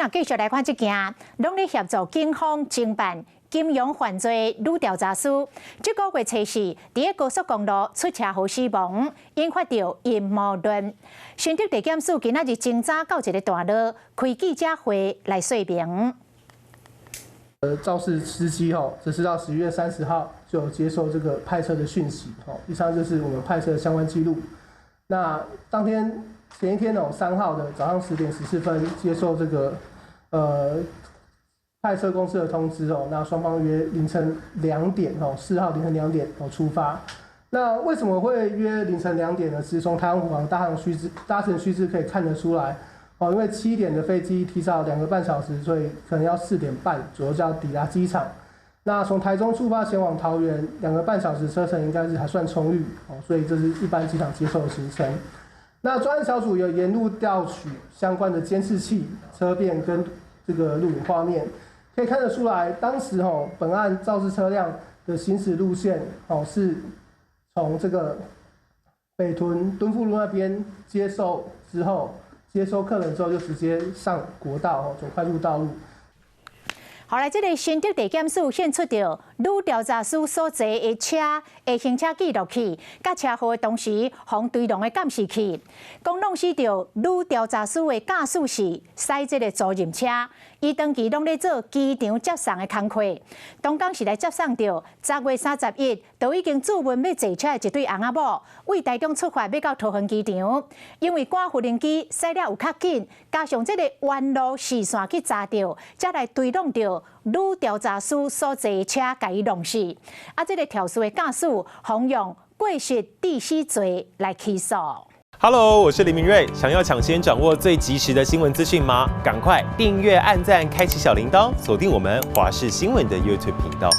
若继续来看这件，拢咧协助警方侦办金融犯罪女调查师。这个月初四，伫高速公路出车祸死亡，引发着阴谋论。新竹地检署今仔日侦查到一个段落，开记者会来说明。肇事司机这是到11月30号就接受这个派车的讯息以上就是我们派车的相关记录。那前一天3号的早上10点14分接受这个派车公司的通知那双方约凌晨2点4号凌晨2点出发。那为什么会约凌晨2点呢？其实从台湾虎航搭乘须知可以看得出来。因为7点的飞机提早2个半小时，所以可能要4点半左右就要抵达机场。那从台中出发前往桃园2个半小时车程应该是还算充裕所以这是一般机场接受的行程。那专案小组有沿路调取相关的监视器、车便跟这个录影画面，可以看得出来，当时本案肇事车辆的行驶路线是从这个北屯敦富路那边接收客人之后，就直接上国道走快速道路。后来，这个新竹地检署显出着女调查师所坐的车的行车记录器，甲车祸当时防追龙的监视器，讲拢是着女调查师的驾驶室驶这个租赁车，伊长期拢咧做机场接送的工课。当天是来接送着10月31日，就已经注文要坐车的一对翁仔某，为台中出发要到桃园机场，因为赶无人机驶了有较紧，加上这个弯路视线去查着，才来追弄着女调查师所坐的车，甲伊弄死。这个肇事的驾驶妨用过失致死罪来起诉。Hello， 我是林明瑞。想要抢先掌握最及时的新闻资讯吗？赶快订阅、按赞、开启小铃铛，锁定我们华视新闻的 YouTube 频道。